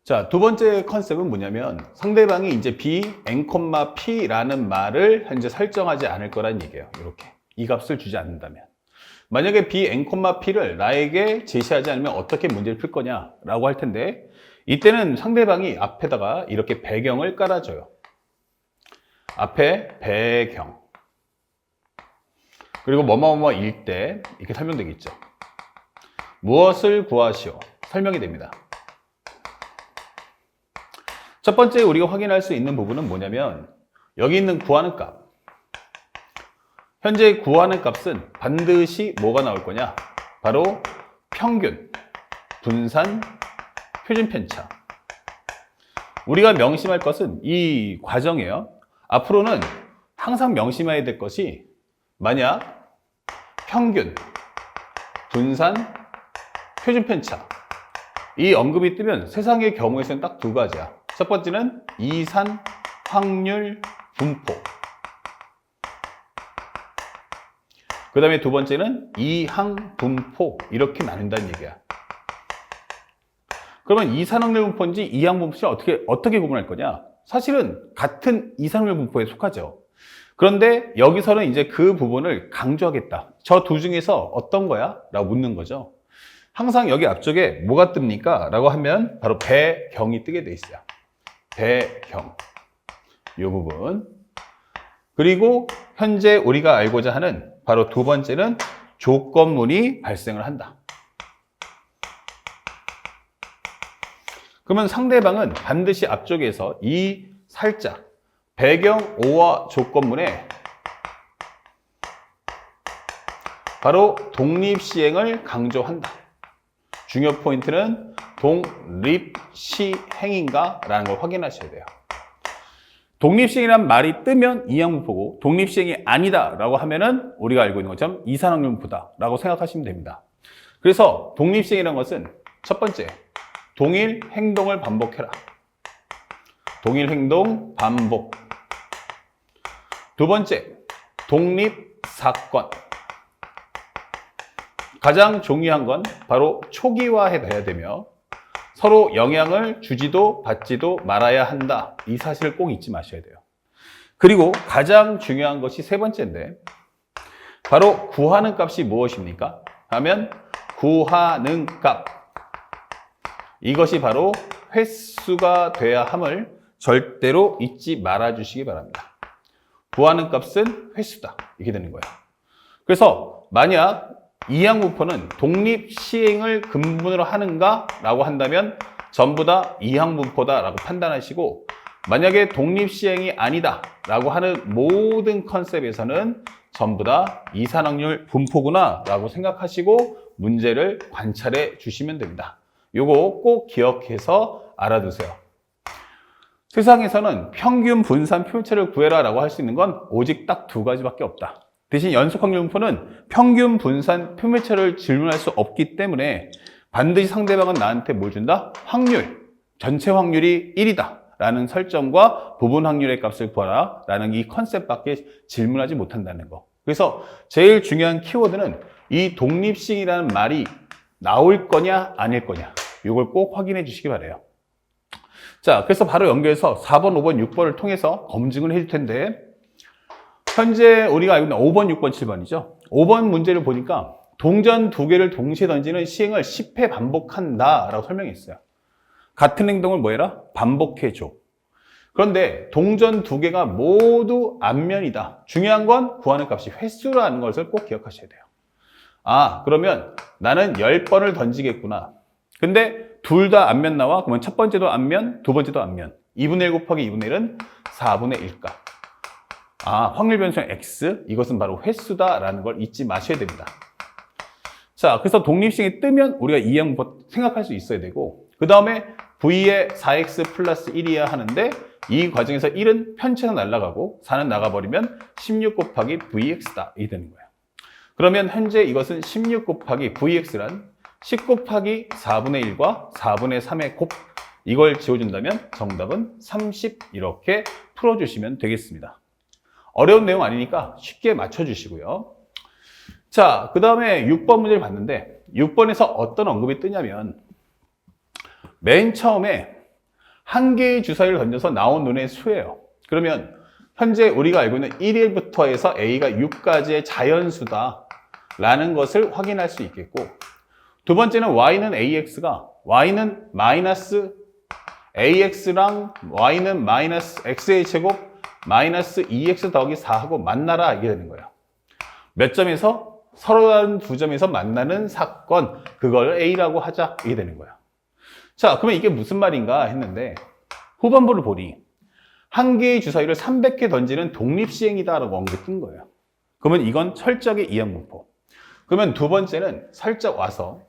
자, 두 번째 컨셉은 뭐냐면 상대방이 이제 b, n, p라는 말을 현재 설정하지 않을 거란 얘기예요. 이렇게. 이 값을 주지 않는다면. 만약에 b, n, p를 나에게 제시하지 않으면 어떻게 문제를 풀 거냐라고 할 텐데 이때는 상대방이 앞에다가 이렇게 배경을 깔아줘요. 앞에 배경. 그리고 뭐뭐뭐일 때 이렇게 설명되겠죠. 무엇을 구하시오. 설명이 됩니다. 첫 번째 우리가 확인할 수 있는 부분은 뭐냐면 여기 있는 구하는 값. 현재 구하는 값은 반드시 뭐가 나올 거냐? 바로 평균, 분산, 표준 편차. 우리가 명심할 것은 이 과정이에요. 앞으로는 항상 명심해야 될 것이 만약 평균, 분산, 표준 편차 이 언급이 뜨면 세상의 경우에서는 딱 두 가지야. 첫 번째는 이산, 확률, 분포. 그 다음에 두 번째는 이항, 분포. 이렇게 나눈다는 얘기야. 그러면 이산확률 분포인지 이항 분포인지 어떻게 구분할 거냐? 사실은 같은 이산확률 분포에 속하죠. 그런데 여기서는 이제 그 부분을 강조하겠다. 저 두 중에서 어떤 거야? 라고 묻는 거죠. 항상 여기 앞쪽에 뭐가 뜹니까? 라고 하면 바로 배경이 뜨게 돼 있어요. 배경. 이 부분. 그리고 현재 우리가 알고자 하는 바로 두 번째는 조건문이 발생을 한다. 그러면 상대방은 반드시 앞쪽에서 이 살짝 배경 5와 조건문에 바로 독립시행을 강조한다. 중요 포인트는 독립시행인가? 라는 걸 확인하셔야 돼요. 독립시행이란 말이 뜨면 이항분포고 독립시행이 아니다 라고 하면은 우리가 알고 있는 것처럼 이산확률분포다 라고 생각하시면 됩니다. 그래서 독립시행이라는 것은 첫 번째, 동일 행동을 반복해라. 동일 행동 반복. 두 번째, 독립사건. 가장 중요한 건 바로 초기화해야 되며 서로 영향을 주지도 받지도 말아야 한다. 이 사실을 꼭 잊지 마셔야 돼요. 그리고 가장 중요한 것이 세 번째인데 바로 구하는 값이 무엇입니까? 하면 구하는 값. 이것이 바로 횟수가 돼야 함을 절대로 잊지 말아 주시기 바랍니다. 구하는 값은 횟수다. 이렇게 되는 거예요. 그래서 만약 이항분포는 독립시행을 근본으로 하는가? 라고 한다면 전부 다 이항분포다 라고 판단하시고 만약에 독립시행이 아니다 라고 하는 모든 컨셉에서는 전부 다 이산확률 분포구나 라고 생각하시고 문제를 관찰해 주시면 됩니다. 요거 꼭 기억해서 알아두세요. 세상에서는 평균 분산 표차를 구해라 라고 할 수 있는 건 오직 딱 두 가지밖에 없다. 대신 연속확률 분포는 평균 분산 표매차를 질문할 수 없기 때문에 반드시 상대방은 나한테 뭘 준다? 확률, 전체 확률이 1이다 라는 설정과 부분 확률의 값을 구하라 라는 이 컨셉밖에 질문하지 못한다는 거. 그래서 제일 중요한 키워드는 이 독립시행이라는 말이 나올 거냐 아닐 거냐 이걸 꼭 확인해 주시기 바라요. 자, 그래서 바로 연결해서 4번, 5번, 6번을 통해서 검증을 해줄 텐데 현재 우리가 알고 있는 5번, 6번, 7번이죠. 5번 문제를 보니까 동전 두 개를 동시에 던지는 시행을 10회 반복한다 라고 설명했어요. 같은 행동을 뭐 해라? 반복해줘. 그런데 동전 두 개가 모두 앞면이다. 중요한 건 구하는 값이 횟수라는 것을 꼭 기억하셔야 돼요. 아, 그러면 나는 10번을 던지겠구나. 근데 둘 다 앞면 나와? 그러면 첫 번째도 앞면, 두 번째도 앞면. 2분의 1 곱하기 2분의 1은 4분의 1값. 아, 확률 변수는 x, 이것은 바로 횟수다라는 걸 잊지 마셔야 됩니다. 자, 그래서 독립시행이 뜨면 우리가 이항분포 생각할 수 있어야 되고 그 다음에 v에 4x 플러스 1이야 하는데 이 과정에서 1은 편차가 날아가고 4는 나가버리면 16 곱하기 vx다 이 되는 거예요. 그러면 현재 이것은 16 곱하기 vx란 10 곱하기 4분의 1과 4분의 3의 곱 이걸 지워준다면 정답은 30 이렇게 풀어주시면 되겠습니다. 어려운 내용 아니니까 쉽게 맞춰주시고요. 자, 그 다음에 6번 문제를 봤는데 6번에서 어떤 언급이 뜨냐면 맨 처음에 한 개의 주사위를 던져서 나온 눈의 수예요. 그러면 현재 우리가 알고 있는 1일부터 해서 a가 6까지의 자연수다 라는 것을 확인할 수 있겠고, 두 번째는 y는 ax가 y는 마이너스 ax랑 y는 마이너스 x의 제곱 마이너스 2x 더하기 4하고 만나라 이게 되는 거예요. 몇 점에서? 서로 다른 두 점에서 만나는 사건, 그걸 A라고 하자 이게 되는 거예요. 자, 그러면 이게 무슨 말인가 했는데 후반부를 보니 한 개의 주사위를 300개 던지는 독립시행이다라고 언급이 뜬 거예요. 그러면 이건 철저하게 이항분포. 그러면 두 번째는 살짝 와서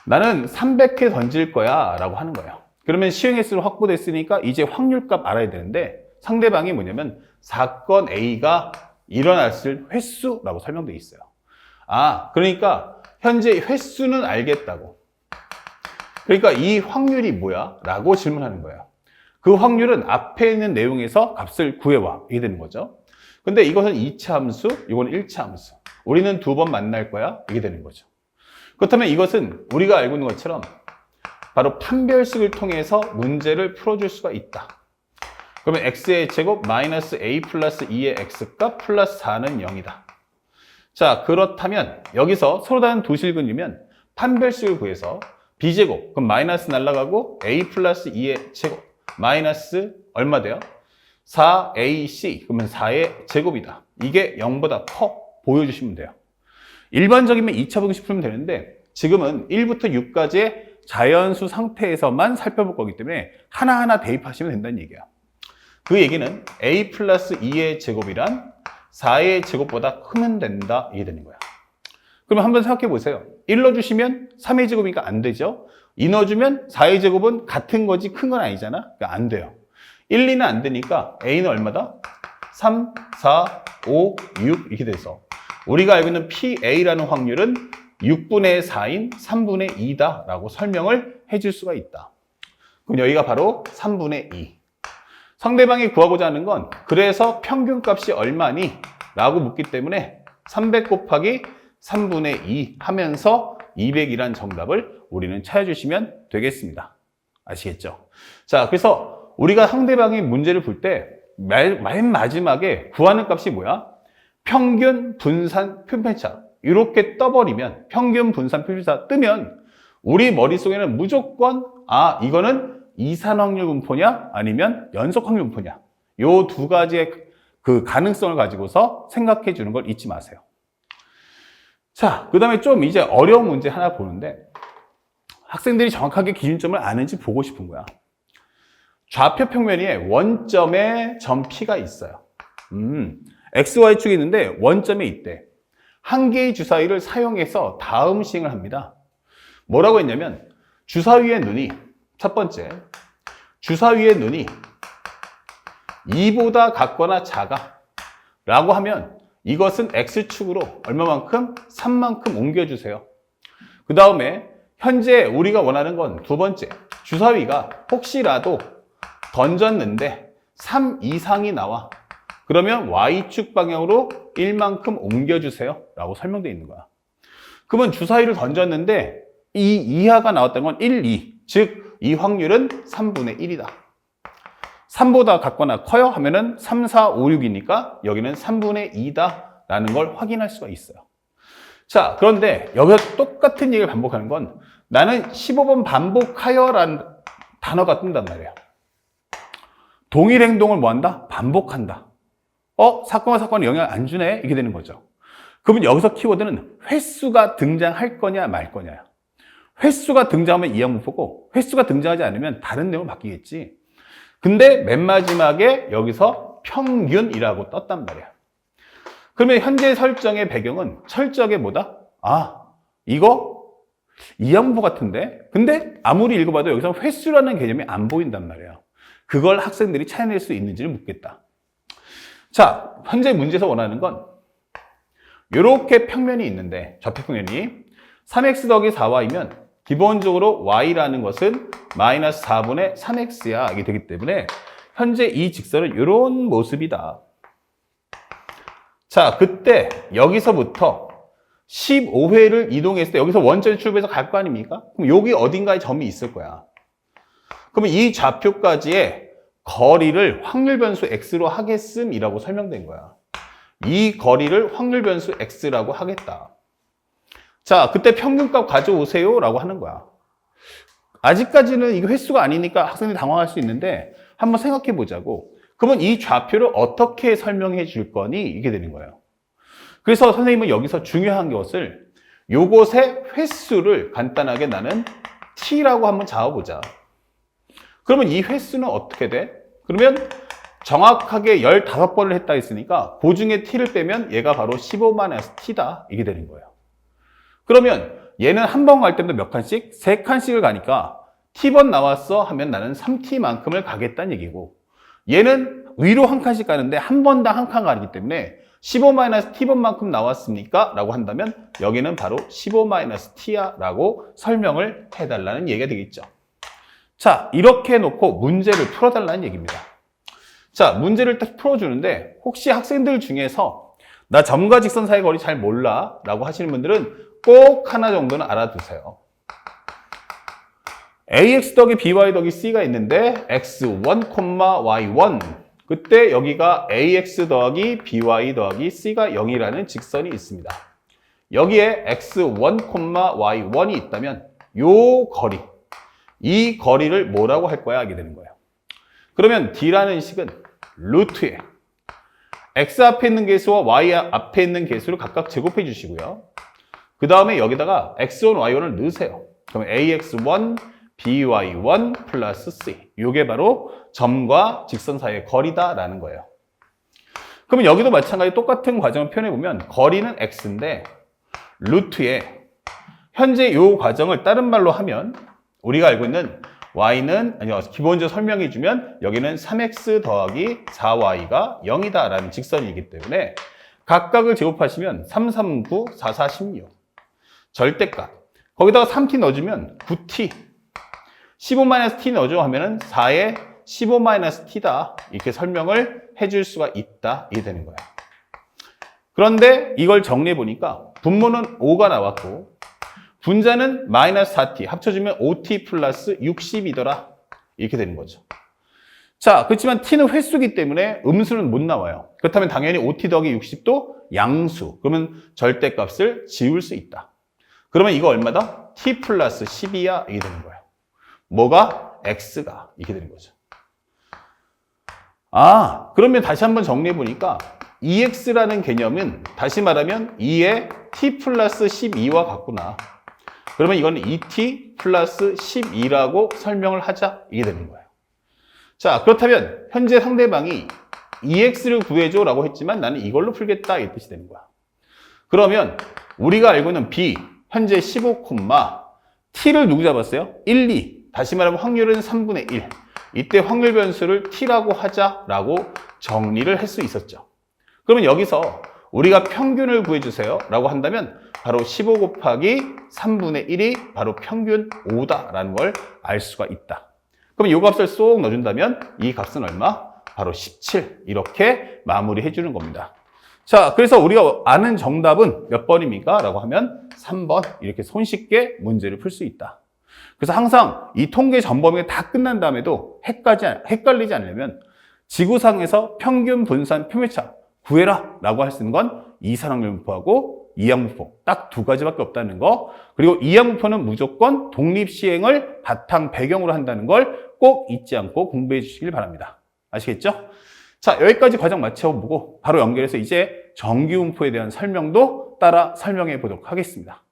나는 300개 던질 거야 라고 하는 거예요. 그러면 시행 횟수로 확보됐으니까 이제 확률값 알아야 되는데 상대방이 뭐냐면 사건 A가 일어났을 횟수라고 설명되어 있어요. 아, 그러니까 현재 횟수는 알겠다고. 그러니까 이 확률이 뭐야? 라고 질문하는 거예요. 그 확률은 앞에 있는 내용에서 값을 구해와. 이게 되는 거죠. 근데 이것은 2차 함수, 이건 1차 함수. 우리는 두 번 만날 거야. 이게 되는 거죠. 그렇다면 이것은 우리가 알고 있는 것처럼 바로 판별식을 통해서 문제를 풀어줄 수가 있다. 그러면 x의 제곱 마이너스 a 플러스 2의 x값 플러스 4는 0이다. 자, 그렇다면 여기서 서로 다른 두 실근이면 판별식을 구해서 b제곱, 그럼 마이너스 날라가고 a 플러스 2의 제곱 마이너스 얼마 돼요? 4ac, 그러면 4의 제곱이다. 이게 0보다 커 보여주시면 돼요. 일반적이면 2차 방식 풀면 되는데 지금은 1부터 6까지의 자연수 상태에서만 살펴볼 거기 때문에 하나하나 대입하시면 된다는 얘기야. 그 얘기는 a 플러스 2의 제곱이란 4의 제곱보다 크면 된다 이게 되는 거야. 그러면 한번 생각해 보세요. 1 넣어주시면 3의 제곱이니까 안 되죠. 2 넣어주면 4의 제곱은 같은 거지 큰 건 아니잖아. 그러니까 안 돼요. 1, 2는 안 되니까 a는 얼마다? 3, 4, 5, 6 이렇게 돼서 우리가 알고 있는 PA라는 확률은 6분의 4인 3분의 2다 라고 설명을 해줄 수가 있다. 그럼 여기가 바로 3분의 2. 상대방이 구하고자 하는 건 그래서 평균값이 얼마니? 라고 묻기 때문에 300 곱하기 3분의 2 하면서 200이란 정답을 우리는 찾아주시면 되겠습니다. 아시겠죠? 자, 그래서 우리가 상대방이 문제를 풀 때 맨 마지막에 구하는 값이 뭐야? 평균 분산 표면차. 이렇게 떠버리면 평균 분산 표면차 뜨면 우리 머릿속에는 무조건 이거는 이산 확률 분포냐 아니면 연속 확률 분포냐 요 두 가지의 그 가능성을 가지고서 생각해 주는 걸 잊지 마세요. 자, 그 다음에 좀 이제 어려운 문제 하나 보는데 학생들이 정확하게 기준점을 아는지 보고 싶은 거야. 좌표 평면 위에 원점에 점 P가 있어요. XY축이 있는데 원점에 있대. 한 개의 주사위를 사용해서 다음 시행을 합니다. 뭐라고 했냐면 주사위의 눈이 첫 번째, 주사위의 눈이 2보다 같거나 작아 라고 하면 이것은 X축으로 얼마만큼? 3만큼 옮겨주세요. 그 다음에 현재 우리가 원하는 건 두 번째, 주사위가 혹시라도 던졌는데 3 이상이 나와. 그러면 Y축 방향으로 1만큼 옮겨주세요 라고 설명되어 있는 거야. 그러면 주사위를 던졌는데 이 이하가 나왔다는 건 1, 2. 즉, 이 확률은 3분의 1이다. 3보다 같거나 커요 하면은 3, 4, 5, 6이니까 여기는 3분의 2다 라는 걸 확인할 수가 있어요. 자, 그런데 여기서 똑같은 얘기를 반복하는 건 나는 15번 반복하여 라는 단어가 뜬단 말이에요. 동일 행동을 뭐 한다? 반복한다. 사건과 사건에 영향을 안 주네? 이렇게 되는 거죠. 그러면 여기서 키워드는 횟수가 등장할 거냐 말 거냐야. 횟수가 등장하면 이항분포고 횟수가 등장하지 않으면 다른 내용을 바뀌겠지. 근데 맨 마지막에 여기서 평균이라고 떴단 말이야. 그러면 현재 설정의 배경은 철저하게 뭐다? 이거 이항분포 같은데? 근데 아무리 읽어봐도 여기서 횟수라는 개념이 안 보인단 말이야. 그걸 학생들이 찾아낼 수 있는지를 묻겠다. 자, 현재 문제에서 원하는 건 이렇게 평면이 있는데 좌표평면이 3x 더하기 4y면 기본적으로 y라는 것은 마이너스 4분의 3x야 이게 되기 때문에 현재 이 직선은 이런 모습이다. 자, 그때 여기서부터 15회를 이동했을 때 여기서 원점에 출발해서 갈 거 아닙니까? 그럼 여기 어딘가에 점이 있을 거야. 그러면 이 좌표까지의 거리를 확률 변수 x로 하겠음이라고 설명된 거야. 이 거리를 확률 변수 x라고 하겠다. 자, 그때 평균값 가져오세요 라고 하는 거야. 아직까지는 이게 횟수가 아니니까 학생들이 당황할 수 있는데 한번 생각해 보자고. 그러면 이 좌표를 어떻게 설명해 줄 거니? 이게 되는 거예요. 그래서 선생님은 여기서 중요한 것을 요것의 횟수를 간단하게 나는 t라고 한번 잡아보자. 그러면 이 횟수는 어떻게 돼? 그러면 정확하게 15번을 했다 했으니까 그 중에 t를 빼면 얘가 바로 15-t다. 이게 되는 거예요. 그러면 얘는 한 번 갈 때마다 몇 칸씩? 3칸씩을 가니까 t번 나왔어 하면 나는 3t만큼을 가겠다는 얘기고, 얘는 위로 한 칸씩 가는데 한 번당 한 칸 가기 때문에 15-t번만큼 나왔습니까? 라고 한다면 여기는 바로 15-t야 라고 설명을 해달라는 얘기가 되겠죠. 자, 이렇게 해놓고 문제를 풀어달라는 얘기입니다. 자, 문제를 딱 풀어주는데 혹시 학생들 중에서 나 점과 직선 사이 거리 잘 몰라 라고 하시는 분들은 꼭 하나 정도는 알아두세요. ax 더하기 by 더하기 c가 있는데 x1, y1 그때 여기가 ax 더하기 by 더하기 c가 0이라는 직선이 있습니다. 여기에 x1, y1이 있다면 요 거리, 이 거리를 뭐라고 할 거야 하게 되는 거예요. 그러면 d라는 식은 루트에 x 앞에 있는 개수와 y 앞에 있는 개수를 각각 제곱해 주시고요. 그 다음에 여기다가 x1, y1을 넣으세요. 그러면 ax1, by1 플러스 c. 이게 바로 점과 직선 사이의 거리다라는 거예요. 그러면 여기도 마찬가지 똑같은 과정을 표현해보면 거리는 x인데 루트에 현재 이 과정을 다른 말로 하면 우리가 알고 있는 y는 기본적으로 설명해주면 여기는 3x 더하기 4y가 0이다 라는 직선이기 때문에 각각을 제곱하시면 3, 3, 9, 4, 4, 16 절대값 거기다가 3t 넣어주면 9t 15-t 넣어줘 하면은 4에 15-t다 이렇게 설명을 해줄 수가 있다 이게 되는 거야. 그런데 이걸 정리해 보니까 분모는 5가 나왔고 분자는 마이너스 4t 합쳐주면 5t 플러스 60이더라 이렇게 되는 거죠. 자, 그렇지만 t는 횟수기 때문에 음수는 못 나와요. 그렇다면 당연히 5t 더하기 60도 양수. 그러면 절대값을 지울 수 있다. 그러면 이거 얼마다? t 플러스 12야 이게 되는 거예요. 뭐가? x가 이렇게 되는 거죠. 아, 그러면 다시 한번 정리해 보니까 ex라는 개념은 다시 말하면 2의 t 플러스 12와 같구나. 그러면 이거는 2t 플러스 12라고 설명을 하자 이게 되는 거예요. 자, 그렇다면 현재 상대방이 ex를 구해줘 라고 했지만 나는 이걸로 풀겠다 이 뜻이 되는 거야. 그러면 우리가 알고 있는 b 현재 15, t를 누구 잡았어요? 1, 2. 다시 말하면 확률은 3분의 1. 이때 확률 변수를 t라고 하자라고 정리를 할 수 있었죠. 그러면 여기서 우리가 평균을 구해주세요 라고 한다면 바로 15 곱하기 3분의 1이 바로 평균 5다라는 걸 알 수가 있다. 그럼 이 값을 쏙 넣어준다면 이 값은 얼마? 바로 17 이렇게 마무리해 주는 겁니다. 자, 그래서 우리가 아는 정답은 몇 번입니까? 라고 하면 3번 이렇게 손쉽게 문제를 풀 수 있다. 그래서 항상 이 통계 전범위가 다 끝난 다음에도 헷갈리지 않으려면 지구상에서 평균 분산 표면차 구해라 라고 할 수 있는 건 이산확률분포하고 이항분포 딱 두 가지밖에 없다는 거. 그리고 이항분포는 무조건 독립시행을 바탕 배경으로 한다는 걸 꼭 잊지 않고 공부해 주시길 바랍니다. 아시겠죠? 자, 여기까지 과정 마쳐보고 바로 연결해서 이제 정기분포에 대한 설명도 따라 설명해 보도록 하겠습니다.